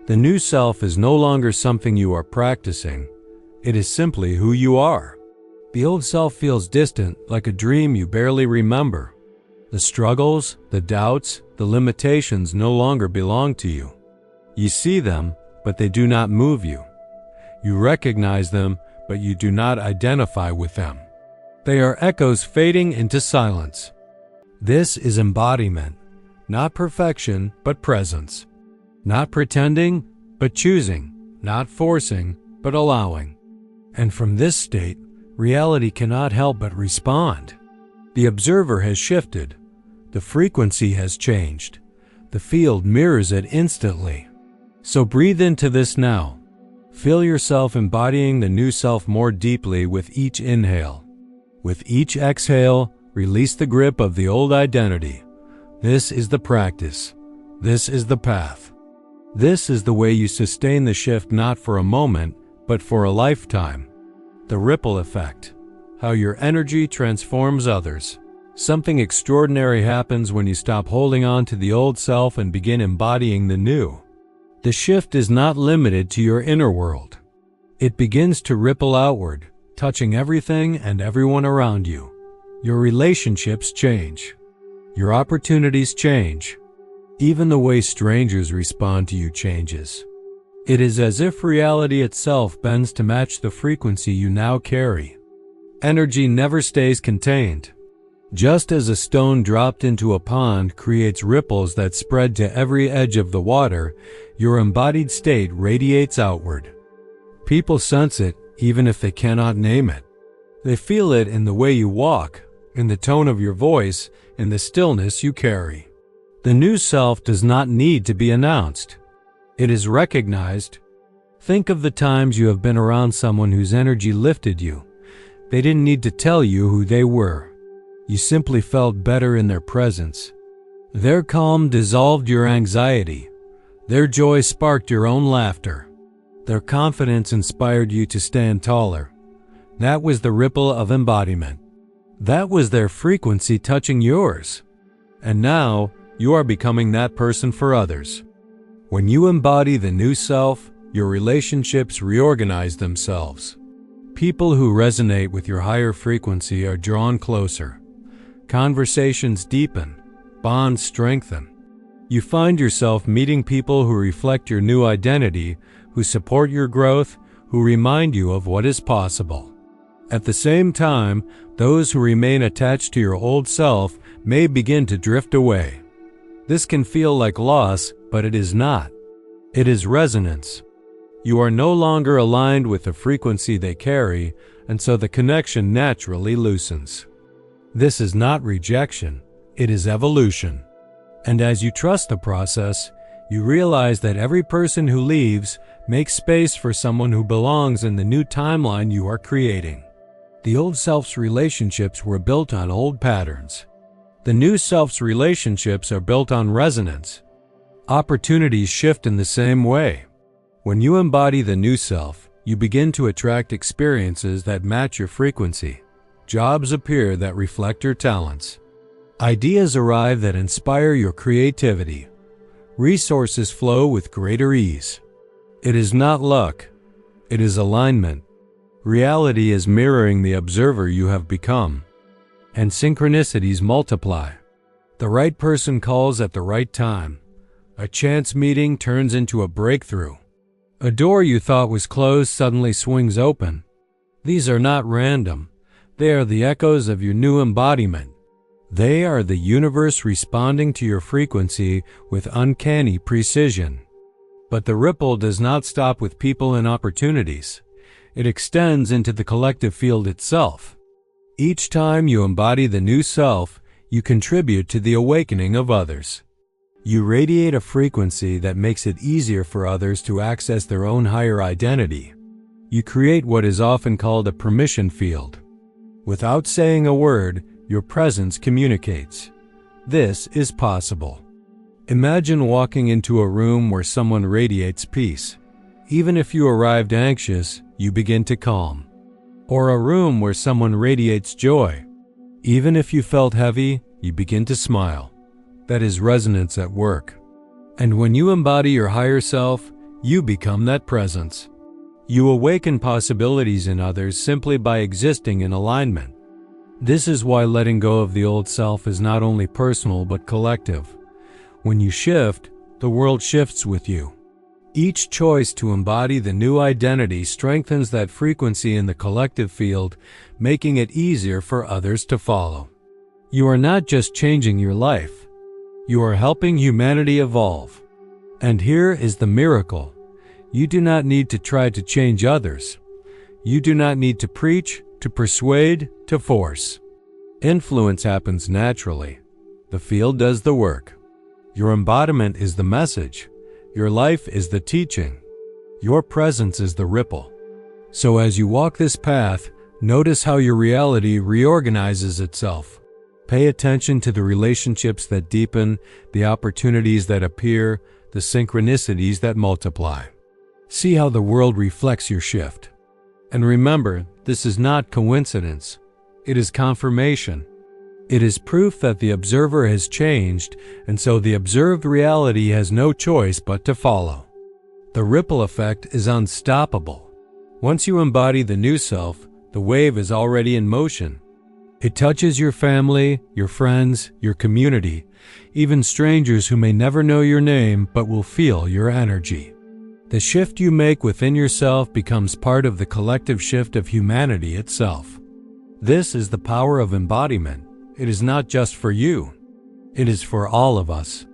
The new self is no longer something you are practicing. It is simply who you are. The old self feels distant, like a dream you barely remember. The struggles, the doubts, the limitations no longer belong to you. You see them, but they do not move you. You recognize them, but you do not identify with them. They are echoes fading into silence. This is embodiment, not perfection, but presence. Not pretending, but choosing. Not forcing, but allowing. And from this state, reality cannot help but respond. The observer has shifted. The frequency has changed. The field mirrors it instantly. So breathe into this now. Feel yourself embodying the new self more deeply with each inhale. With each exhale, release the grip of the old identity. This is the practice. This is the path. This is the way you sustain the shift not for a moment, but for a lifetime. The ripple effect. How your energy transforms others. Something extraordinary happens when you stop holding on to the old self and begin embodying the new. The shift is not limited to your inner world. It begins to ripple outward, touching everything and everyone around you. Your relationships change. Your opportunities change. Even the way strangers respond to you changes. It is as if reality itself bends to match the frequency you now carry. Energy never stays contained. Just as a stone dropped into a pond creates ripples that spread to every edge of the water, your embodied state radiates outward. People sense it even if they cannot name it. They feel it in the way you walk, in the tone of your voice, in the stillness you carry. The new self does not need to be announced. It is recognized. Think of the times you have been around someone whose energy lifted you. They didn't need to tell you who they were. You simply felt better in their presence. Their calm dissolved your anxiety. Their joy sparked your own laughter. Their confidence inspired you to stand taller. That was the ripple of embodiment. That was their frequency touching yours. And now, you are becoming that person for others. When you embody the new self, your relationships reorganize themselves. People who resonate with your higher frequency are drawn closer. Conversations deepen. Bonds strengthen. You find yourself meeting people who reflect your new identity, who support your growth, who remind you of what is possible. At the same time, those who remain attached to your old self may begin to drift away. This can feel like loss, but it is not. It is resonance. You are no longer aligned with the frequency they carry, and so the connection naturally loosens. This is not rejection, it is evolution. And as you trust the process, you realize that every person who leaves makes space for someone who belongs in the new timeline you are creating. The old self's relationships were built on old patterns. The new self's relationships are built on resonance. Opportunities shift in the same way. When you embody the new self, you begin to attract experiences that match your frequency. Jobs appear that reflect your talents. Ideas arrive that inspire your creativity. Resources flow with greater ease. It is not luck. It is alignment. Reality is mirroring the observer you have become. And synchronicities multiply. The right person calls at the right time. A chance meeting turns into a breakthrough. A door you thought was closed suddenly swings open. These are not random. They are the echoes of your new embodiment. They are the universe responding to your frequency with uncanny precision. But the ripple does not stop with people and opportunities. It extends into the collective field itself. Each time you embody the new self, you contribute to the awakening of others. You radiate a frequency that makes it easier for others to access their own higher identity. You create what is often called a permission field. Without saying a word, your presence communicates. This is possible. Imagine walking into a room where someone radiates peace. Even if you arrived anxious, you begin to calm. Or a room where someone radiates joy. Even if you felt heavy, you begin to smile. That is resonance at work. And when you embody your higher self, you become that presence. You awaken possibilities in others simply by existing in alignment. This is why letting go of the old self is not only personal but collective. When you shift, the world shifts with you. Each choice to embody the new identity strengthens that frequency in the collective field, making it easier for others to follow. You are not just changing your life. You are helping humanity evolve. And here is the miracle. You do not need to try to change others. You do not need to preach, to persuade, to force. Influence happens naturally. The field does the work. Your embodiment is the message. Your life is the teaching. Your presence is the ripple. So as you walk this path, notice how your reality reorganizes itself. Pay attention to the relationships that deepen, the opportunities that appear, the synchronicities that multiply. See how the world reflects your shift. And remember, this is not coincidence. It is confirmation. It is proof that the observer has changed, and so the observed reality has no choice but to follow. The ripple effect is unstoppable. Once you embody the new self, the wave is already in motion. It touches your family, your friends, your community, even strangers who may never know your name but will feel your energy. The shift you make within yourself becomes part of the collective shift of humanity itself. This is the power of embodiment. It is not just for you. It is for all of us.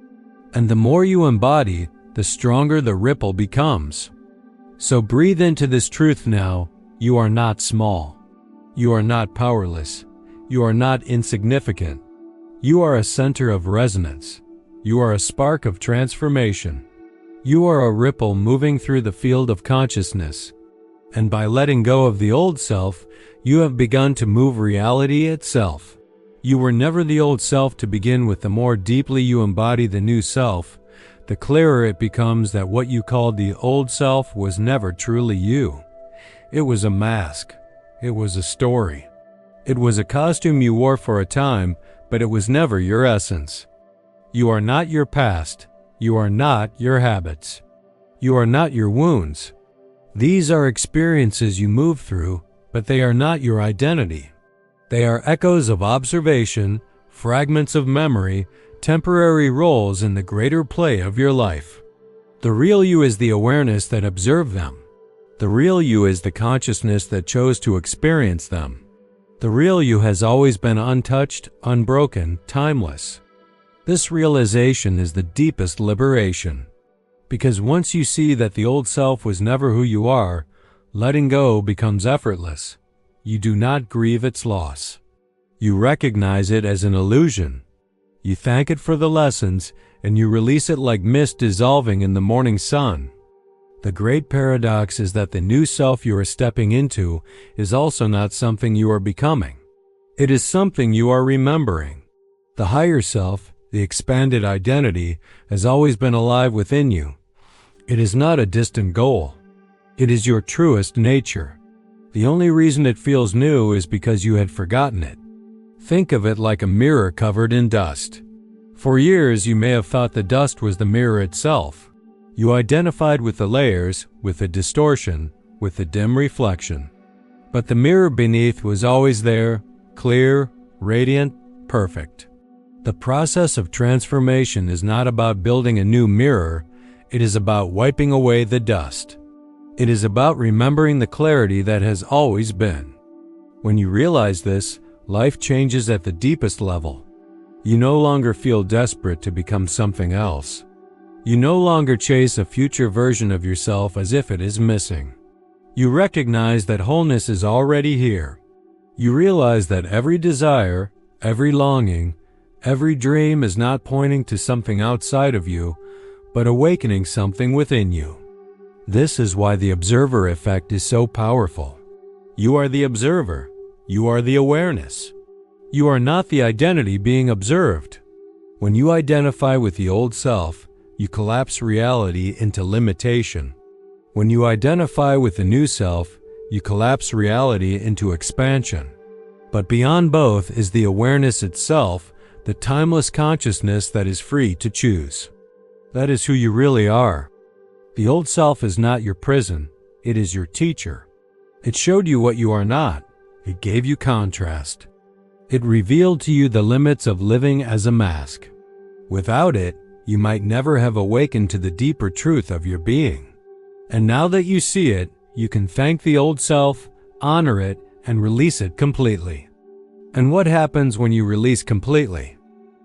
And the more you embody, the stronger the ripple becomes. So breathe into this truth now. You are not small. You are not powerless. you are not insignificant. You are a center of resonance. You are a spark of transformation. You are a ripple moving through the field of consciousness. And by letting go of the old self, you have begun to move reality itself. You were never the old self to begin with. The more deeply you embody the new self, the clearer it becomes that what you called the old self was never truly you. It was a mask. It was a story. It was a costume you wore for a time, but it was never your essence. You are not your past. You are not your habits. You are not your wounds. These are experiences you move through, but they are not your identity. They are echoes of observation, fragments of memory, temporary roles in the greater play of your life. The real you is the awareness that observed them. The real you is the consciousness that chose to experience them. The real you has always been untouched, unbroken, timeless. This realization is the deepest liberation. Because once you see that the old self was never who you are, letting go becomes effortless. You do not grieve its loss. You recognize it as an illusion. You thank it for the lessons, and you release it like mist dissolving in the morning sun. The great paradox is that the new self you are stepping into is also not something you are becoming. It is something you are remembering. The higher self, the expanded identity, has always been alive within you. It is not a distant goal. It is your truest nature. The only reason it feels new is because you had forgotten it. Think of it like a mirror covered in dust. For years, you may have thought the dust was the mirror itself. You identified with the layers, with the distortion, with the dim reflection. But the mirror beneath was always there, clear, radiant, perfect. The process of transformation is not about building a new mirror. It is about wiping away the dust. It is about remembering the clarity that has always been. When you realize this, life changes at the deepest level. You no longer feel desperate to become something else. You no longer chase a future version of yourself as if it is missing. You recognize that wholeness is already here. You realize that every desire, every longing, every dream is not pointing to something outside of you, but awakening something within you. This is why the observer effect is so powerful. You are the observer. You are the awareness. You are not the identity being observed. When you identify with the old self, you collapse reality into limitation. When you identify with the new self, you collapse reality into expansion. But beyond both is the awareness itself, the timeless consciousness that is free to choose. That is who you really are. The old self is not your prison. It is your teacher. It showed you what you are not. It gave you contrast. It revealed to you the limits of living as a mask. Without it, you might never have awakened to the deeper truth of your being. And now that you see it, you can thank the old self, honor it, and release it completely. And what happens when you release completely?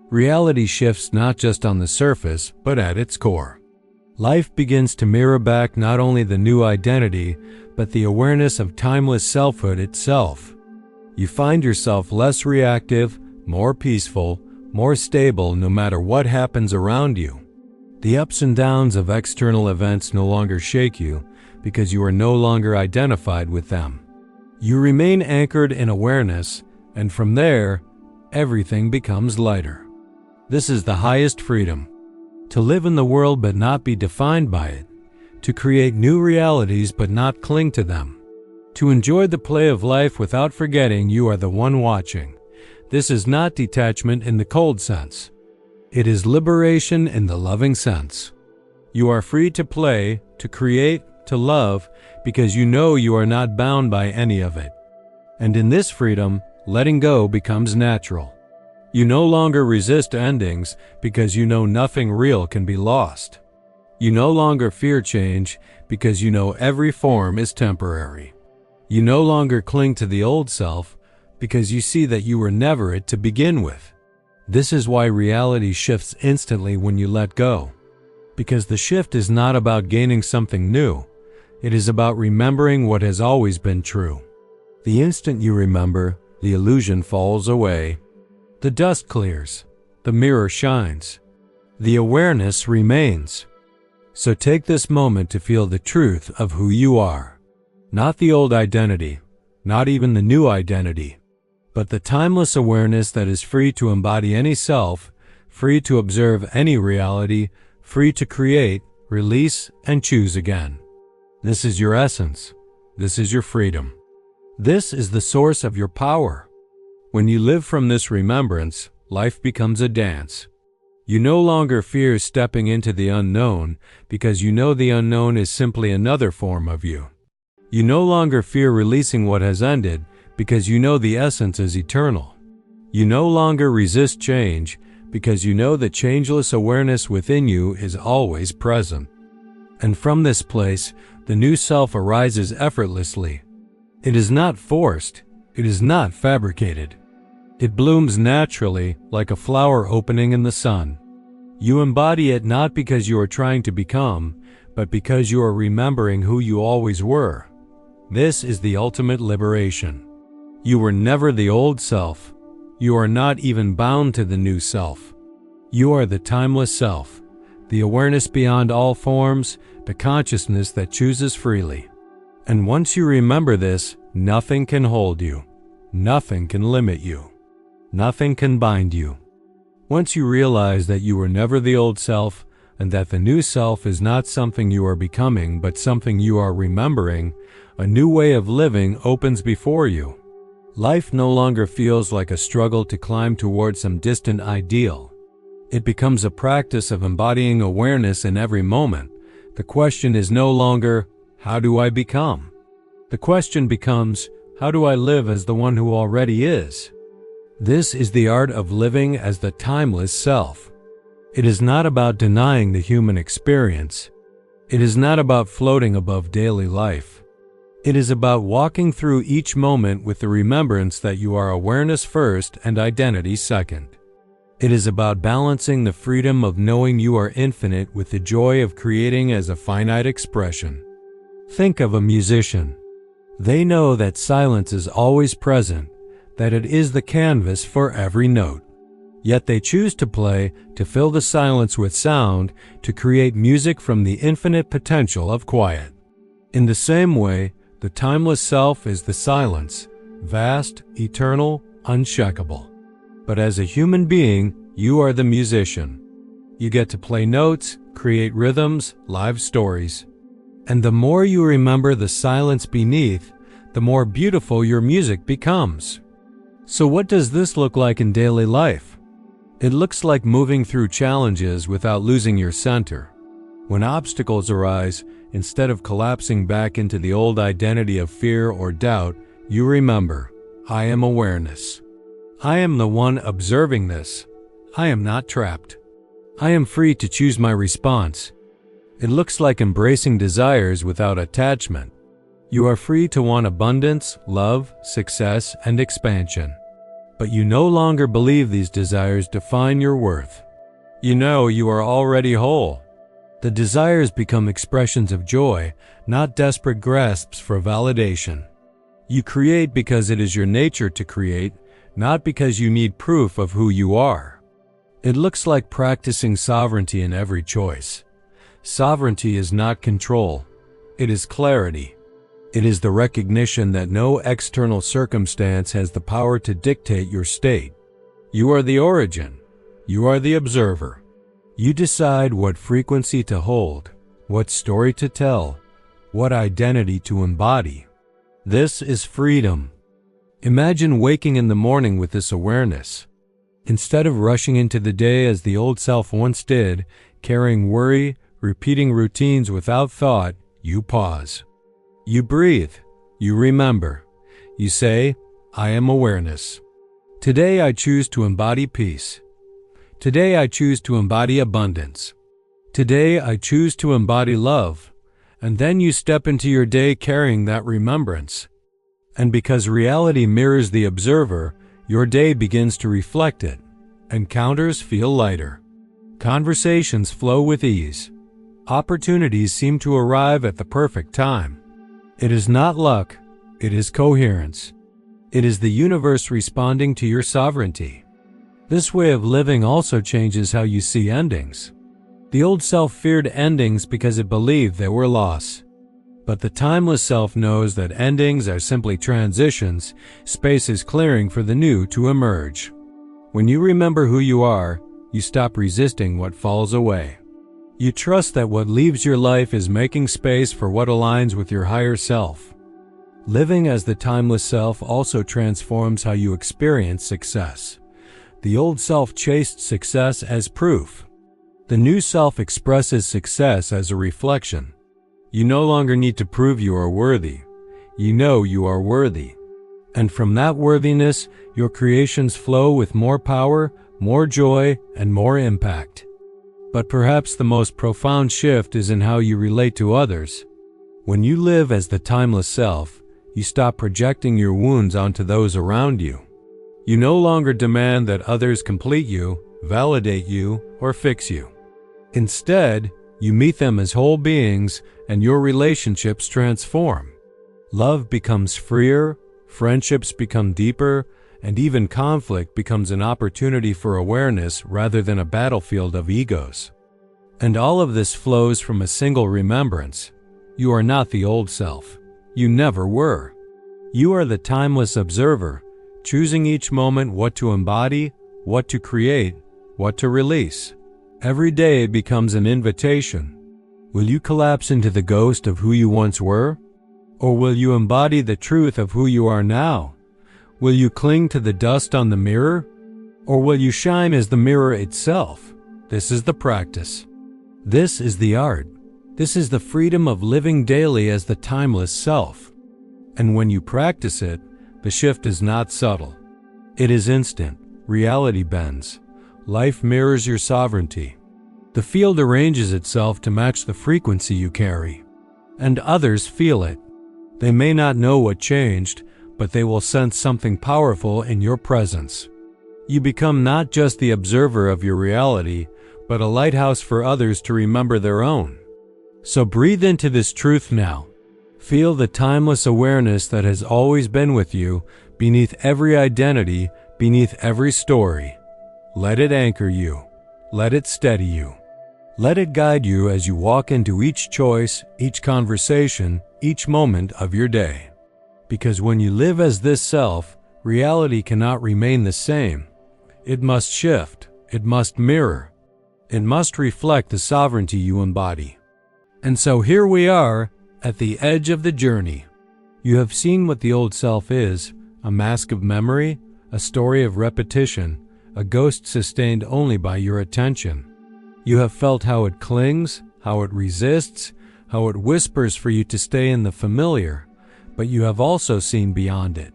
Reality shifts not just on the surface, but at its core. Life begins to mirror back not only the new identity, but the awareness of timeless selfhood itself. You find yourself less reactive, more peaceful, more stable no matter what happens around you. The ups and downs of external events no longer shake you because you are no longer identified with them. You remain anchored in awareness, and from there, everything becomes lighter. This is the highest freedom. To live in the world but not be defined by it. To create new realities but not cling to them. To enjoy the play of life without forgetting you are the one watching. This is not detachment in the cold sense. It is liberation in the loving sense. You are free to play, to create, to love, because you know you are not bound by any of it. And in this freedom, letting go becomes natural. You no longer resist endings because you know nothing real can be lost. You no longer fear change because you know every form is temporary. You no longer cling to the old self because you see that you were never it to begin with. This is why reality shifts instantly when you let go. Because the shift is not about gaining something new. It is about remembering what has always been true. The instant you remember, The illusion falls away. The dust clears. The mirror shines. The awareness remains. So take this moment to feel the truth of who you are. Not the old identity, not even the new identity, but the timeless awareness that is free to embody any self, free to observe any reality, free to create, release, and choose again. This is your essence. This is your freedom. This is the source of your power. When you live from this remembrance, life becomes a dance. You no longer fear stepping into the unknown because you know the unknown is simply another form of you. You no longer fear releasing what has ended because you know the essence is eternal. You no longer resist change because you know the changeless awareness within you is always present. And from this place, the new self arises effortlessly. It is not forced. It is not fabricated. It blooms naturally like a flower opening in the sun. You embody it not because you are trying to become, but because you are remembering who you always were. This is the ultimate liberation. You were never the old self. You are not even bound to the new self. You are the timeless self, the awareness beyond all forms, the consciousness that chooses freely. And once you remember this, nothing can hold you. Nothing can limit you. Nothing can bind you. Once you realize that you were never the old self and that the new self is not something you are becoming but something you are remembering, a new way of living opens before you. Life no longer feels like a struggle to climb toward some distant ideal. It becomes a practice of embodying awareness in every moment. The question is no longer, how do I become? The question becomes, how do I live as the one who already is? This is the art of living as the timeless self. It is not about denying the human experience. It is not about floating above daily life. It is about walking through each moment with the remembrance that you are awareness first and identity second. It is about balancing the freedom of knowing you are infinite with the joy of creating as a finite expression. Think of a musician. They know that silence is always present, that it is the canvas for every note. Yet they choose to play, to fill the silence with sound, to create music from the infinite potential of quiet. In the same way, the timeless self is the silence, vast, eternal, unshakable. But as a human being, you are the musician. You get to play notes, create rhythms, live stories. And the more you remember the silence beneath, the more beautiful your music becomes. So what does this look like in daily life? It looks like moving through challenges without losing your center. When obstacles arise, instead of collapsing back into the old identity of fear or doubt, you remember, I am awareness. I am the one observing this. I am not trapped. I am free to choose my response. It looks like embracing desires without attachment. You are free to want abundance, love, success, and expansion. But you no longer believe these desires define your worth. You know you are already whole. The desires become expressions of joy, not desperate grasps for validation. You create because it is your nature to create, not because you need proof of who you are. It looks like practicing sovereignty in every choice. Sovereignty is not control. It is clarity. It is the recognition that no external circumstance has the power to dictate your state. You are the origin. You are the observer. You decide what frequency to hold, what story to tell, what identity to embody. This is freedom. Imagine waking in the morning with this awareness. Instead of rushing into the day as the old self once did, carrying worry, repeating routines without thought, you pause. You breathe. You remember. You say, I am awareness. Today I choose to embody peace. Today I choose to embody abundance. Today I choose to embody love. And then you step into your day carrying that remembrance. And because reality mirrors the observer, your day begins to reflect it. Encounters feel lighter. Conversations flow with ease. Opportunities seem to arrive at the perfect time. It is not luck, it is coherence. It is the universe responding to your sovereignty. This way of living also changes how you see endings. The old self feared endings because it believed they were loss. But the timeless self knows that endings are simply transitions, space is clearing for the new to emerge. When you remember who you are, you stop resisting what falls away. You trust that what leaves your life is making space for what aligns with your higher self. Living as the timeless self also transforms how you experience success. The old self chased success as proof. The new self expresses success as a reflection. You no longer need to prove you are worthy. You know you are worthy. And from that worthiness, your creations flow with more power, more joy, and more impact. But perhaps the most profound shift is in how you relate to others. When you live as the timeless self, you stop projecting your wounds onto those around you. You no longer demand that others complete you, validate you, or fix you. Instead, you meet them as whole beings, and your relationships transform. Love becomes freer, friendships become deeper, and even conflict becomes an opportunity for awareness rather than a battlefield of egos. And all of this flows from a single remembrance. You are not the old self. You never were. You are the timeless observer, choosing each moment what to embody, what to create, what to release. Every day becomes an invitation. Will you collapse into the ghost of who you once were? Or will you embody the truth of who you are now? Will you cling to the dust on the mirror? Or will you shine as the mirror itself? This is the practice. This is the art. This is the freedom of living daily as the timeless self. And when you practice it, the shift is not subtle. It is instant. Reality bends. Life mirrors your sovereignty. The field arranges itself to match the frequency you carry. And others feel it. They may not know what changed, but they will sense something powerful in your presence. You become not just the observer of your reality, but a lighthouse for others to remember their own. So breathe into this truth now. Feel the timeless awareness that has always been with you, beneath every identity, beneath every story. Let it anchor you. Let it steady you. Let it guide you as you walk into each choice, each conversation, each moment of your day. Because when you live as this self, reality cannot remain the same. It must shift. It must mirror. It must reflect the sovereignty you embody. And so here we are, at the edge of the journey. You have seen what the old self is, a mask of memory, a story of repetition, a ghost sustained only by your attention. You have felt how it clings, how it resists, how it whispers for you to stay in the familiar, but you have also seen beyond it.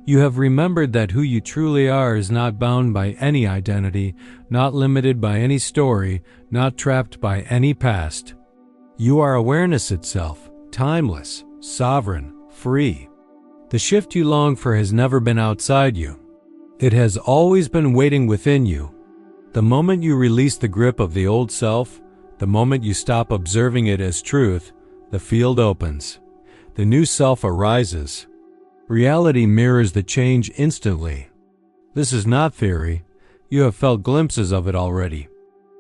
You have remembered that who you truly are is not bound by any identity, not limited by any story, not trapped by any past. You are awareness itself, timeless, sovereign, free. The shift you long for has never been outside you. It has always been waiting within you. The moment you release the grip of the old self, the moment you stop observing it as truth, the field opens. The new self arises. Reality mirrors the change instantly. This is not theory. You have felt glimpses of it already.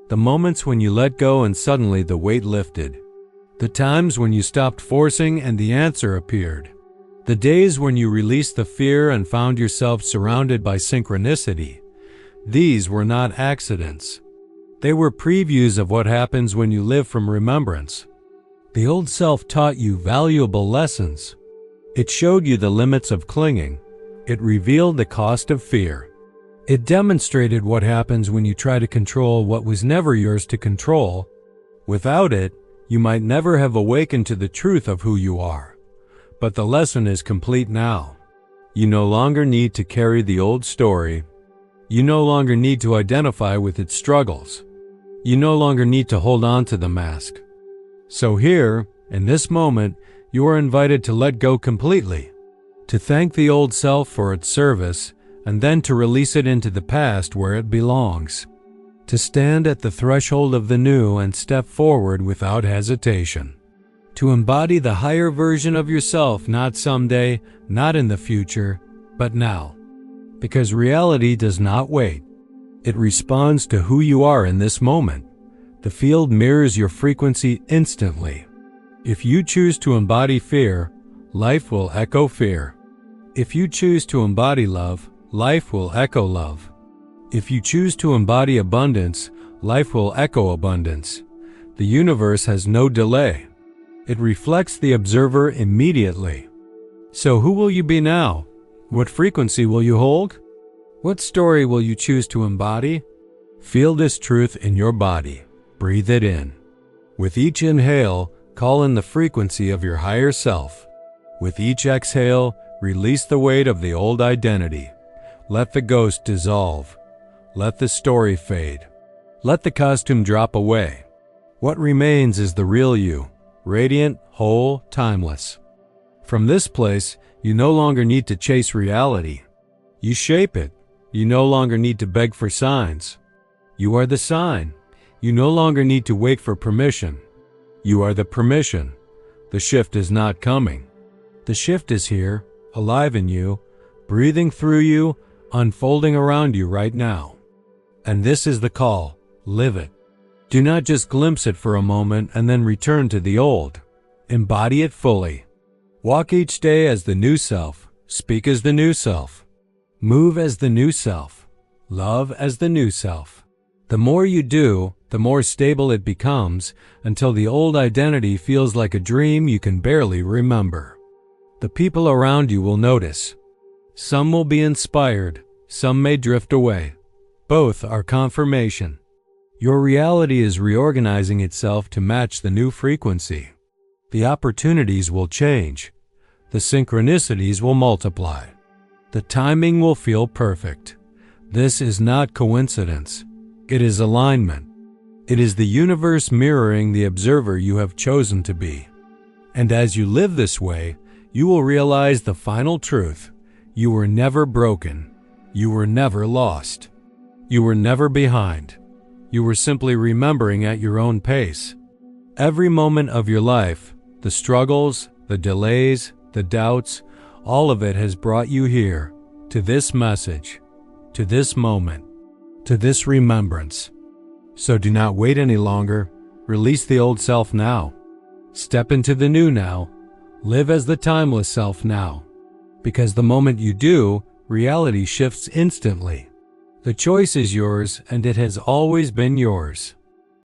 The moments when you let go and suddenly the weight lifted. The times when you stopped forcing and the answer appeared. The days when you released the fear and found yourself surrounded by synchronicity. These were not accidents. They were previews of what happens when you live from remembrance. The old self taught you valuable lessons. It showed you the limits of clinging. It revealed the cost of fear. It demonstrated what happens when you try to control what was never yours to control. Without it, you might never have awakened to the truth of who you are. But the lesson is complete now. You no longer need to carry the old story. You no longer need to identify with its struggles. You no longer need to hold on to the mask. So here, in this moment, you are invited to let go completely, to thank the old self for its service, and then to release it into the past where it belongs. To stand at the threshold of the new and step forward without hesitation. To embody the higher version of yourself, not someday, not in the future, but now. Because reality does not wait. It responds to who you are in this moment. The field mirrors your frequency instantly. If you choose to embody fear, life will echo fear. If you choose to embody love, life will echo love. If you choose to embody abundance, life will echo abundance. The universe has no delay. It reflects the observer immediately. So who will you be now? What frequency will you hold? What story will you choose to embody? Feel this truth in your body. Breathe it in. With each inhale, call in the frequency of your higher self. With each exhale, release the weight of the old identity. Let the ghost dissolve. Let the story fade. Let the costume drop away. What remains is the real you, radiant, whole, timeless. From this place, you no longer need to chase reality. You shape it. You no longer need to beg for signs. You are the sign. You no longer need to wait for permission. You are the permission. The shift is not coming. The shift is here, alive in you, breathing through you, unfolding around you right now. And this is the call. Live it. Do not just glimpse it for a moment and then return to the old. Embody it fully. Walk each day as the new self. Speak as the new self. Move as the new self. Love as the new self. The more you do, the more stable it becomes until the old identity feels like a dream you can barely remember. The people around you will notice. Some will be inspired, some may drift away. Both are confirmation. Your reality is reorganizing itself to match the new frequency. The opportunities will change. The synchronicities will multiply. The timing will feel perfect. This is not coincidence. It is alignment. It is the universe mirroring the observer you have chosen to be. And as you live this way, you will realize the final truth. You were never broken. You were never lost. You were never behind. You were simply remembering at your own pace. Every moment of your life, the struggles, the delays, the doubts, all of it has brought you here, to this message, to this moment, to this remembrance. So do not wait any longer. Release the old self now. Step into the new now. Live as the timeless self now. Because the moment you do, reality shifts instantly. The choice is yours, and it has always been yours.